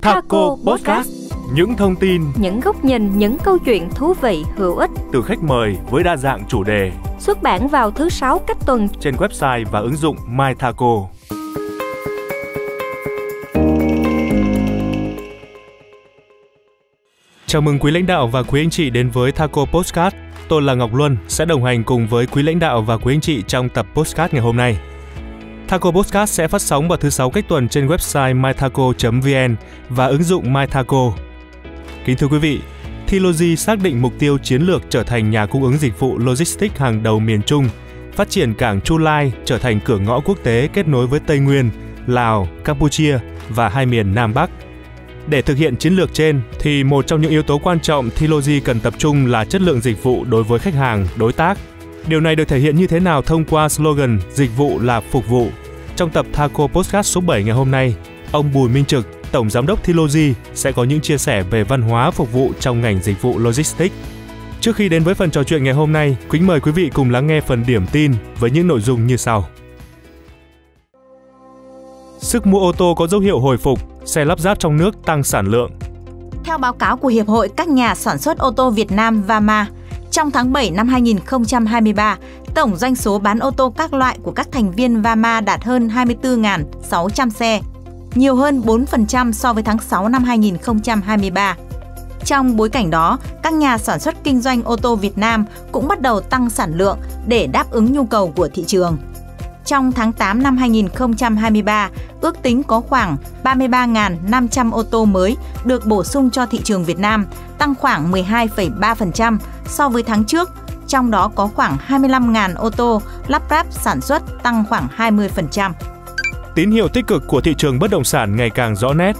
Thaco Podcast. Những thông tin, những góc nhìn, những câu chuyện thú vị, hữu ích từ khách mời với đa dạng chủ đề. Xuất bản vào thứ 6 cách tuần trên website và ứng dụng My Thaco. Chào mừng quý lãnh đạo và quý anh chị đến với Thaco Podcast. Tôi là Ngọc Luân, sẽ đồng hành cùng với quý lãnh đạo và quý anh chị trong tập podcast ngày hôm nay. Thaco Podcast sẽ phát sóng vào thứ 6 cách tuần trên website mythaco.vn và ứng dụng My Thaco. Kính thưa quý vị, Trilogy xác định mục tiêu chiến lược trở thành nhà cung ứng dịch vụ logistics hàng đầu miền Trung, phát triển cảng Chu Lai trở thành cửa ngõ quốc tế kết nối với Tây Nguyên, Lào, Campuchia và hai miền Nam Bắc. Để thực hiện chiến lược trên, thì một trong những yếu tố quan trọng Trilogy cần tập trung là chất lượng dịch vụ đối với khách hàng, đối tác. Điều này được thể hiện như thế nào thông qua slogan dịch vụ là phục vụ. Trong tập Thaco Podcast số 7 ngày hôm nay, ông Bùi Minh Trực, Tổng Giám đốc Trilogy sẽ có những chia sẻ về văn hóa phục vụ trong ngành dịch vụ logistics. Trước khi đến với phần trò chuyện ngày hôm nay, kính mời quý vị cùng lắng nghe phần điểm tin với những nội dung như sau. Sức mua ô tô có dấu hiệu hồi phục, xe lắp ráp trong nước tăng sản lượng. Theo báo cáo của Hiệp hội các nhà sản xuất ô tô Việt Nam VAMA, trong tháng 7 năm 2023, tổng doanh số bán ô tô các loại của các thành viên VAMA đạt hơn 24.600 xe, nhiều hơn 4% so với tháng 6 năm 2023. Trong bối cảnh đó, các nhà sản xuất kinh doanh ô tô Việt Nam cũng bắt đầu tăng sản lượng để đáp ứng nhu cầu của thị trường. Trong tháng 8 năm 2023, ước tính có khoảng 33.500 ô tô mới được bổ sung cho thị trường Việt Nam, tăng khoảng 12,3% so với tháng trước, trong đó có khoảng 25.000 ô tô lắp ráp sản xuất, tăng khoảng 20%. Tín hiệu tích cực của thị trường bất động sản ngày càng rõ nét.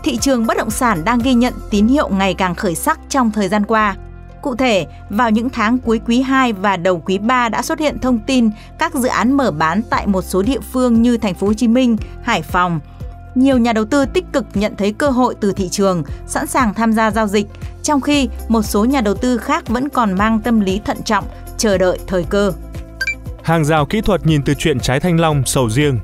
Thị trường bất động sản đang ghi nhận tín hiệu ngày càng khởi sắc trong thời gian qua. Cụ thể, vào những tháng cuối quý 2 và đầu quý 3 đã xuất hiện thông tin các dự án mở bán tại một số địa phương như Thành phố Hồ Chí Minh, Hải Phòng. Nhiều nhà đầu tư tích cực nhận thấy cơ hội từ thị trường, sẵn sàng tham gia giao dịch, trong khi một số nhà đầu tư khác vẫn còn mang tâm lý thận trọng, chờ đợi thời cơ. Hàng rào kỹ thuật nhìn từ chuyện trái thanh long, sầu riêng.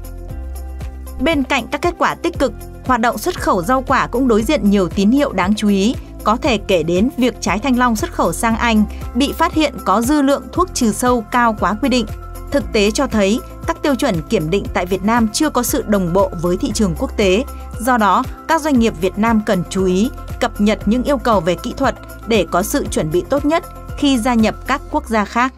Bên cạnh các kết quả tích cực, hoạt động xuất khẩu rau quả cũng đối diện nhiều tín hiệu đáng chú ý. Có thể kể đến việc trái thanh long xuất khẩu sang Anh bị phát hiện có dư lượng thuốc trừ sâu cao quá quy định. Thực tế cho thấy các tiêu chuẩn kiểm định tại Việt Nam chưa có sự đồng bộ với thị trường quốc tế. Do đó, các doanh nghiệp Việt Nam cần chú ý cập nhật những yêu cầu về kỹ thuật để có sự chuẩn bị tốt nhất khi gia nhập các quốc gia khác.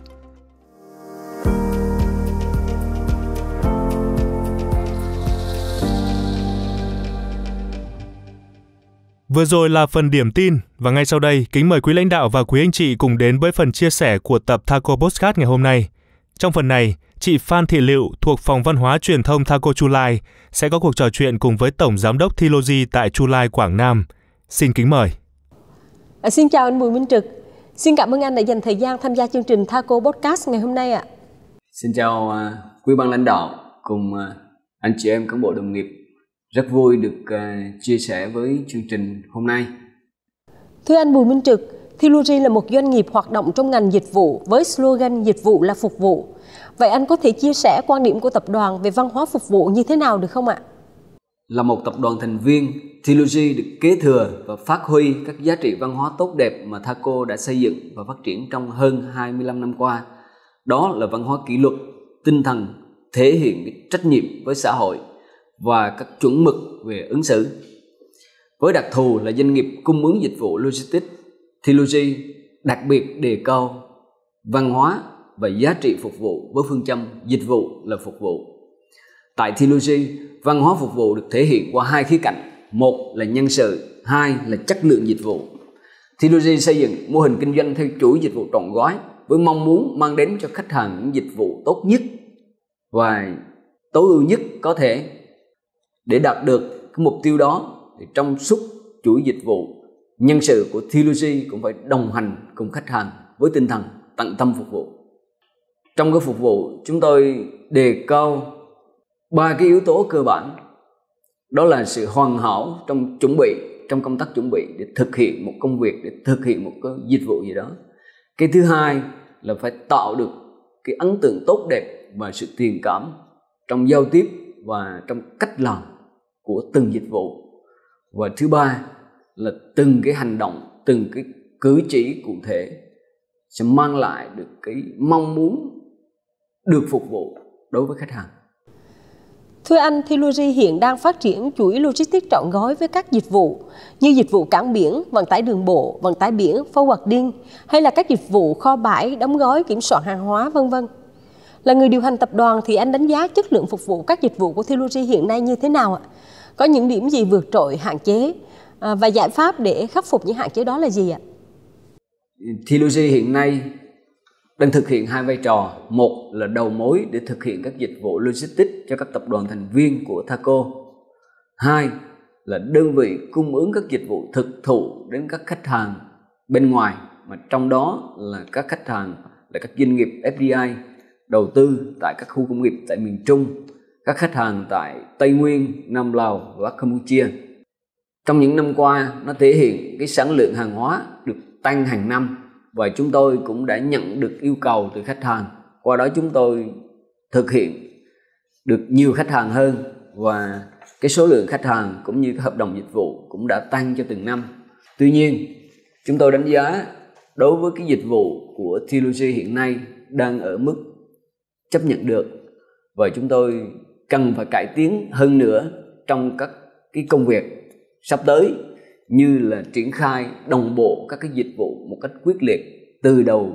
Vừa rồi là phần điểm tin và ngay sau đây, kính mời quý lãnh đạo và quý anh chị cùng đến với phần chia sẻ của tập Thaco Podcast ngày hôm nay. Trong phần này, chị Phan Thị Lựu thuộc Phòng Văn hóa Truyền thông Thaco Chu Lai sẽ có cuộc trò chuyện cùng với Tổng Giám đốc Trilogy tại Chu Lai, Quảng Nam. Xin kính mời. Xin chào anh Bùi Minh Trực. Xin cảm ơn anh đã dành thời gian tham gia chương trình Thaco Podcast ngày hôm nay ạ. Xin chào quý ban lãnh đạo cùng anh chị em cán bộ đồng nghiệp. Rất vui được chia sẻ với chương trình hôm nay. Thưa anh Bùi Minh Trực, Trilogy là một doanh nghiệp hoạt động trong ngành dịch vụ với slogan dịch vụ là phục vụ. Vậy anh có thể chia sẻ quan điểm của tập đoàn về văn hóa phục vụ như thế nào được không ạ? Là một tập đoàn thành viên, Trilogy được kế thừa và phát huy các giá trị văn hóa tốt đẹp mà Thaco đã xây dựng và phát triển trong hơn 25 năm qua. Đó là văn hóa kỷ luật, tinh thần, thể hiện trách nhiệm với xã hội và các chuẩn mực về ứng xử. Với đặc thù là doanh nghiệp cung ứng dịch vụ logistics, Trilogy đặc biệt đề cao văn hóa và giá trị phục vụ với phương châm dịch vụ là phục vụ. Tại Trilogy, văn hóa phục vụ được thể hiện qua hai khía cạnh, một là nhân sự, hai là chất lượng dịch vụ. Trilogy xây dựng mô hình kinh doanh theo chuỗi dịch vụ trọn gói với mong muốn mang đến cho khách hàng những dịch vụ tốt nhất và tối ưu nhất có thể. Để đạt được cái mục tiêu đó thì trong suốt chuỗi dịch vụ, nhân sự của Trilogy cũng phải đồng hành cùng khách hàng với tinh thần tận tâm phục vụ. Trong cái phục vụ, chúng tôi đề cao 3 cái yếu tố cơ bản. Đó là sự hoàn hảo trong công tác chuẩn bị để thực hiện một công việc, để thực hiện một cái dịch vụ gì đó. Cái thứ hai là phải tạo được cái ấn tượng tốt đẹp và sự truyền cảm trong giao tiếp và trong cách làm của từng dịch vụ. Và thứ ba là từng cái hành động, từng cái cử chỉ cụ thể sẽ mang lại được cái mong muốn được phục vụ đối với khách hàng. Thưa anh, Thelogy hiện đang phát triển chuỗi logistics trọn gói với các dịch vụ như dịch vụ cảng biển, vận tải đường bộ, vận tải biển, forwarding hay là các dịch vụ kho bãi, đóng gói, kiểm soát hàng hóa, v.v. Là người điều hành tập đoàn thì anh đánh giá chất lượng phục vụ các dịch vụ của Thelogy hiện nay như thế nào ạ? Có những điểm gì vượt trội, hạn chế và giải pháp để khắc phục những hạn chế đó là gì ạ? Thelogy hiện nay đang thực hiện hai vai trò. Một là đầu mối để thực hiện các dịch vụ logistics cho các tập đoàn thành viên của Thaco. Hai là đơn vị cung ứng các dịch vụ thực thụ đến các khách hàng bên ngoài, mà trong đó là các khách hàng là các doanh nghiệp FDI đầu tư tại các khu công nghiệp tại miền Trung, các khách hàng tại Tây Nguyên, Nam Lào và Campuchia. Trong những năm qua, nó thể hiện cái sản lượng hàng hóa được tăng hàng năm, và chúng tôi cũng đã nhận được yêu cầu từ khách hàng. Qua đó chúng tôi thực hiện được nhiều khách hàng hơn, và cái số lượng khách hàng cũng như các hợp đồng dịch vụ cũng đã tăng cho từng năm. Tuy nhiên, chúng tôi đánh giá đối với cái dịch vụ của Thelogy hiện nay đang ở mức chấp nhận được, và chúng tôi cần phải cải tiến hơn nữa trong các cái công việc sắp tới, như là triển khai đồng bộ các cái dịch vụ một cách quyết liệt từ đầu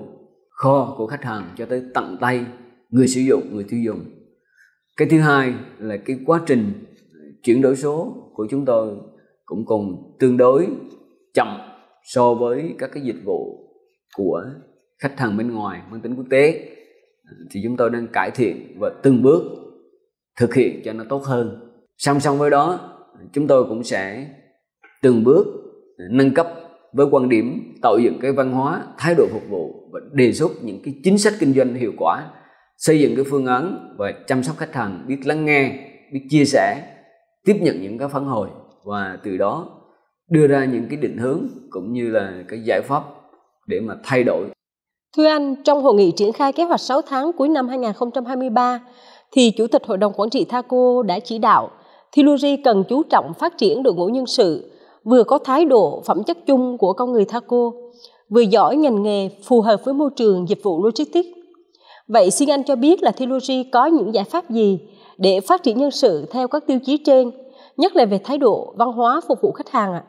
kho của khách hàng cho tới tận tay người sử dụng, người tiêu dùng. Cái thứ hai là cái quá trình chuyển đổi số của chúng tôi cũng còn tương đối chậm so với các cái dịch vụ của khách hàng bên ngoài mang tính quốc tế. Thì chúng tôi đang cải thiện và từng bước thực hiện cho nó tốt hơn. Song song với đó, chúng tôi cũng sẽ từng bước nâng cấp với quan điểm tạo dựng cái văn hóa thái độ phục vụ và đề xuất những cái chính sách kinh doanh hiệu quả, xây dựng cái phương án và chăm sóc khách hàng biết lắng nghe, biết chia sẻ, tiếp nhận những cái phản hồi, và từ đó đưa ra những cái định hướng cũng như là cái giải pháp để mà thay đổi. Thưa anh, trong hội nghị triển khai kế hoạch 6 tháng cuối năm 2023 thì Chủ tịch Hội đồng Quản trị Thaco đã chỉ đạo Thelogy cần chú trọng phát triển đội ngũ nhân sự vừa có thái độ phẩm chất chung của con người Thaco, vừa giỏi ngành nghề phù hợp với môi trường dịch vụ logistics. Vậy xin anh cho biết là Thelogy có những giải pháp gì để phát triển nhân sự theo các tiêu chí trên, nhất là về thái độ, văn hóa phục vụ khách hàng ạ?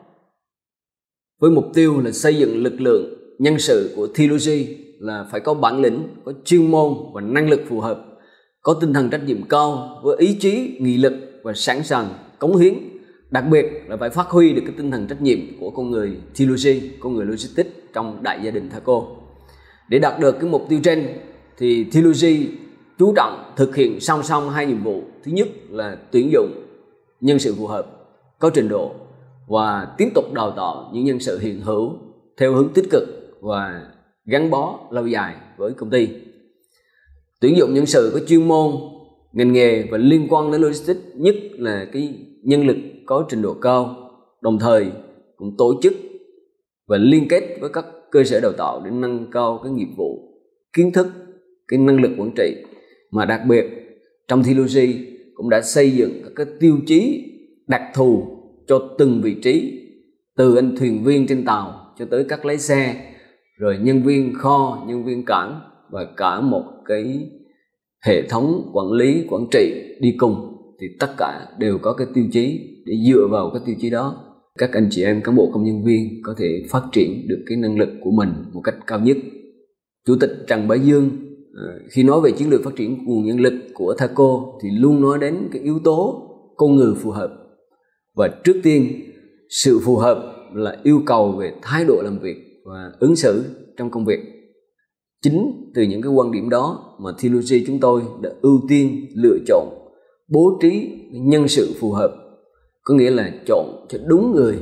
Với mục tiêu là xây dựng lực lượng nhân sự của Thelogy là phải có bản lĩnh, có chuyên môn và năng lực phù hợp, có tinh thần trách nhiệm cao với ý chí, nghị lực và sẵn sàng cống hiến. Đặc biệt là phải phát huy được cái tinh thần trách nhiệm của con người Thelogy, con người logistics trong đại gia đình Thaco. Để đạt được cái mục tiêu trên thì Thelogy chú trọng thực hiện song song hai nhiệm vụ. Thứ nhất là tuyển dụng nhân sự phù hợp, có trình độ và tiếp tục đào tạo những nhân sự hiện hữu theo hướng tích cực và gắn bó lâu dài với công ty. Tuyển dụng nhân sự có chuyên môn, ngành nghề và liên quan đến logistics, nhất là cái nhân lực có trình độ cao, đồng thời cũng tổ chức và liên kết với các cơ sở đào tạo để nâng cao cái nghiệp vụ, kiến thức, cái năng lực quản trị. Mà đặc biệt trong Thelogy cũng đã xây dựng các cái tiêu chí đặc thù cho từng vị trí, từ anh thuyền viên trên tàu cho tới các lái xe, rồi nhân viên kho, nhân viên cảng và cả một cái hệ thống quản lý, quản trị đi cùng, thì tất cả đều có cái tiêu chí. Để dựa vào cái tiêu chí đó, các anh chị em cán bộ công nhân viên có thể phát triển được cái năng lực của mình một cách cao nhất. Chủ tịch Trần Bá Dương khi nói về chiến lược phát triển nguồn nhân lực của Thaco thì luôn nói đến cái yếu tố con người phù hợp. Và trước tiên, sự phù hợp là yêu cầu về thái độ làm việc và ứng xử trong công việc. Chính từ những cái quan điểm đó mà Thelogy chúng tôi đã ưu tiên lựa chọn bố trí nhân sự phù hợp, có nghĩa là chọn cho đúng người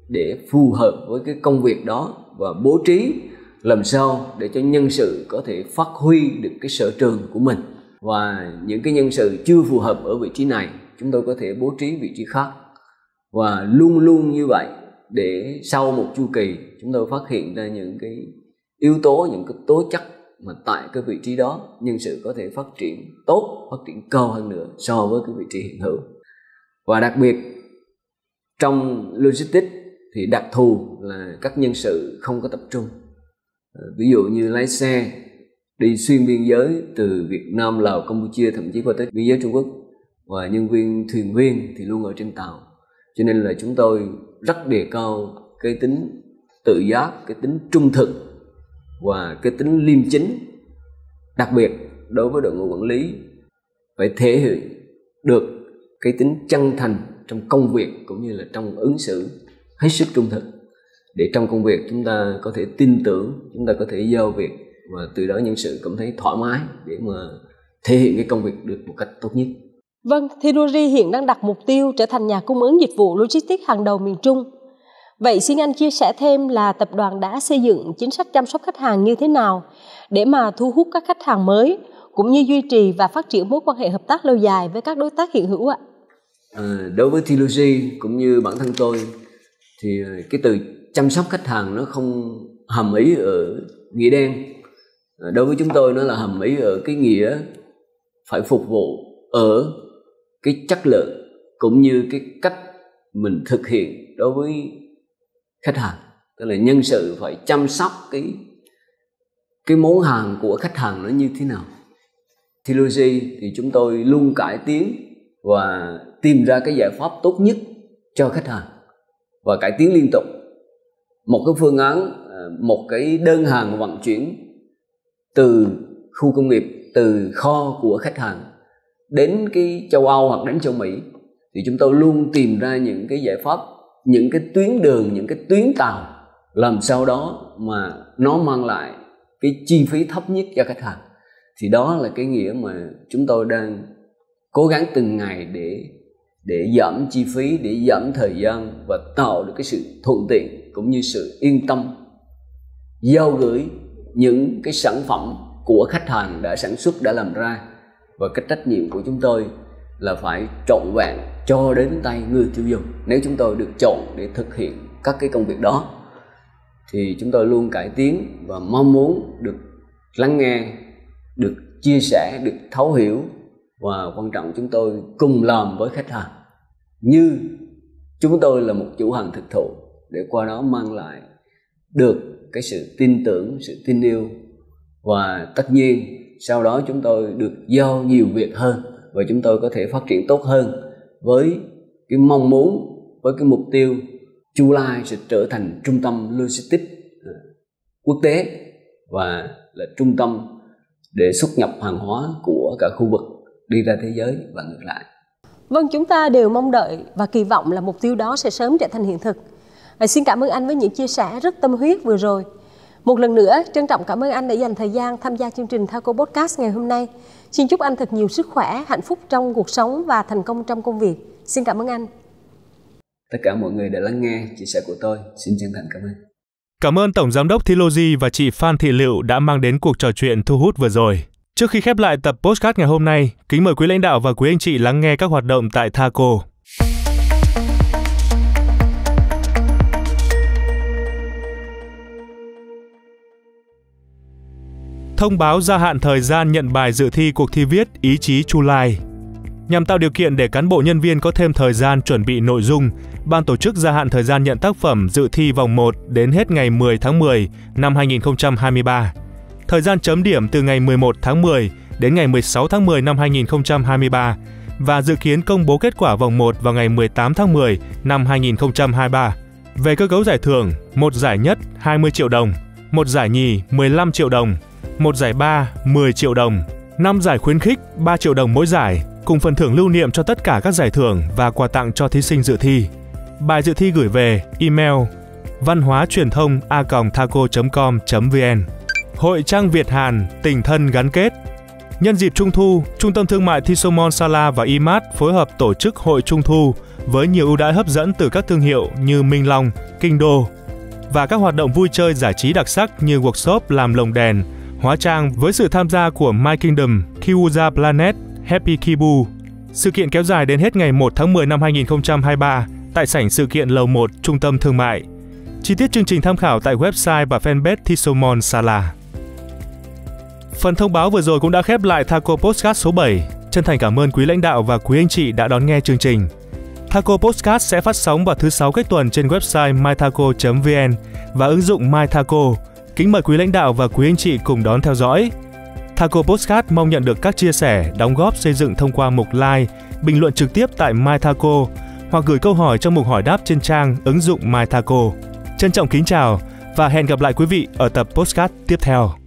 để phù hợp với cái công việc đó, và bố trí làm sao để cho nhân sự có thể phát huy được cái sở trường của mình. Và những cái nhân sự chưa phù hợp ở vị trí này, chúng tôi có thể bố trí vị trí khác. Và luôn luôn như vậy, để sau một chu kỳ chúng tôi phát hiện ra những cái yếu tố, những cái tố chất mà tại cái vị trí đó nhân sự có thể phát triển tốt, phát triển cao hơn nữa so với cái vị trí hiện hữu. Và đặc biệt Trong logistics thì đặc thù là các nhân sự không có tập trung. Ví dụ như lái xe đi xuyên biên giới từ Việt Nam, Lào, Campuchia, thậm chí qua tới biên giới Trung Quốc, và nhân viên thuyền viên thì luôn ở trên tàu. Cho nên là chúng tôi rất đề cao cái tính tự giác, cái tính trung thực và cái tính liêm chính. Đặc biệt đối với đội ngũ quản lý phải thể hiện được cái tính chân thành trong công việc cũng như là trong ứng xử hết sức trung thực, để trong công việc chúng ta có thể tin tưởng, chúng ta có thể giao việc, và từ đó nhân sự cảm thấy thoải mái để mà thể hiện cái công việc được một cách tốt nhất. Vâng, Thiruji hiện đang đặt mục tiêu trở thành nhà cung ứng dịch vụ logistics hàng đầu miền Trung. Vậy xin anh chia sẻ thêm là tập đoàn đã xây dựng chính sách chăm sóc khách hàng như thế nào để mà thu hút các khách hàng mới, cũng như duy trì và phát triển mối quan hệ hợp tác lâu dài với các đối tác hiện hữu ạ? Đối với Thiruji cũng như bản thân tôi thì cái từ chăm sóc khách hàng nó không hàm ý ở nghĩa đen. Đối với chúng tôi nó là hàm ý ở cái nghĩa phải phục vụ ở cái chất lượng cũng như cái cách mình thực hiện đối với khách hàng. Tức là nhân sự phải chăm sóc cái món hàng của khách hàng nó như thế nào. Thiruji thì chúng tôi luôn cải tiến và tìm ra cái giải pháp tốt nhất cho khách hàng và cải tiến liên tục. Một cái phương án, một cái đơn hàng vận chuyển từ khu công nghiệp, từ kho của khách hàng đến cái châu Âu hoặc đến châu Mỹ, thì chúng tôi luôn tìm ra những cái giải pháp, những cái tuyến đường, những cái tuyến tàu làm sao đó mà nó mang lại cái chi phí thấp nhất cho khách hàng. Thì đó là cái nghĩa mà chúng tôi đang cố gắng từng ngày để giảm chi phí, để giảm thời gian và tạo được cái sự thuận tiện cũng như sự yên tâm giao gửi những cái sản phẩm của khách hàng đã sản xuất, đã làm ra. Và cái trách nhiệm của chúng tôi là phải trọn vẹn cho đến tay người tiêu dùng. Nếu chúng tôi được chọn để thực hiện các cái công việc đó thì chúng tôi luôn cải tiến và mong muốn được lắng nghe, được chia sẻ, được thấu hiểu, và quan trọng chúng tôi cùng làm với khách hàng như chúng tôi là một chủ hàng thực thụ, để qua đó mang lại được cái sự tin tưởng, sự tin yêu, và tất nhiên sau đó chúng tôi được giao nhiều việc hơn và chúng tôi có thể phát triển tốt hơn, với cái mong muốn, với cái mục tiêu Chu Lai sẽ trở thành trung tâm logistics quốc tế và là trung tâm để xuất nhập hàng hóa của cả khu vực đi ra thế giới và ngược lại. Vâng, chúng ta đều mong đợi và kỳ vọng là mục tiêu đó sẽ sớm trở thành hiện thực. Xin cảm ơn anh với những chia sẻ rất tâm huyết vừa rồi. Một lần nữa, trân trọng cảm ơn anh đã dành thời gian tham gia chương trình Thaco Podcast ngày hôm nay. Xin chúc anh thật nhiều sức khỏe, hạnh phúc trong cuộc sống và thành công trong công việc. Xin cảm ơn anh. Tất cả mọi người đã lắng nghe chia sẻ của tôi. Xin chân thành cảm ơn. Cảm ơn Tổng Giám đốc Thiruji và chị Phan Thị Lựu đã mang đến cuộc trò chuyện thu hút vừa rồi. Trước khi khép lại tập podcast ngày hôm nay, kính mời quý lãnh đạo và quý anh chị lắng nghe các hoạt động tại Thaco. Thông báo gia hạn thời gian nhận bài dự thi cuộc thi viết Ý chí Chu Lai. Nhằm tạo điều kiện để cán bộ nhân viên có thêm thời gian chuẩn bị nội dung, ban tổ chức gia hạn thời gian nhận tác phẩm dự thi vòng 1 đến hết ngày 10 tháng 10 năm 2023. Thời gian chấm điểm từ ngày 11 tháng 10 đến ngày 16 tháng 10 năm 2023 và dự kiến công bố kết quả vòng 1 vào ngày 18 tháng 10 năm 2023. Về cơ cấu giải thưởng, một giải nhất 20 triệu đồng, một giải nhì 15 triệu đồng, một giải ba 10 triệu đồng, 5 giải khuyến khích 3 triệu đồng mỗi giải, cùng phần thưởng lưu niệm cho tất cả các giải thưởng và quà tặng cho thí sinh dự thi. Bài dự thi gửi về email vanhoachuyenthong@thaco.com.vn. Hội Trang Việt Hàn tình thân gắn kết. Nhân dịp Trung thu, Trung tâm Thương mại Thisomon Sala và IMART phối hợp tổ chức Hội Trung thu với nhiều ưu đãi hấp dẫn từ các thương hiệu như Minh Long, Kinh Đô và các hoạt động vui chơi giải trí đặc sắc như workshop làm lồng đèn, hóa trang với sự tham gia của My Kingdom, Kiwuza Planet, Happy Kibu. Sự kiện kéo dài đến hết ngày 1 tháng 10 năm 2023 tại sảnh sự kiện lầu 1 Trung tâm Thương mại. Chi tiết chương trình tham khảo tại website và fanpage Thisomon Sala. Phần thông báo vừa rồi cũng đã khép lại Thaco Podcast số 7. Chân thành cảm ơn quý lãnh đạo và quý anh chị đã đón nghe chương trình. Thaco Podcast sẽ phát sóng vào thứ 6 cách tuần trên website mythaco.vn và ứng dụng MyThaco. Kính mời quý lãnh đạo và quý anh chị cùng đón theo dõi. Thaco Podcast mong nhận được các chia sẻ, đóng góp xây dựng thông qua mục like, bình luận trực tiếp tại MyThaco hoặc gửi câu hỏi trong mục hỏi đáp trên trang ứng dụng MyThaco. Trân trọng kính chào và hẹn gặp lại quý vị ở tập podcast tiếp theo.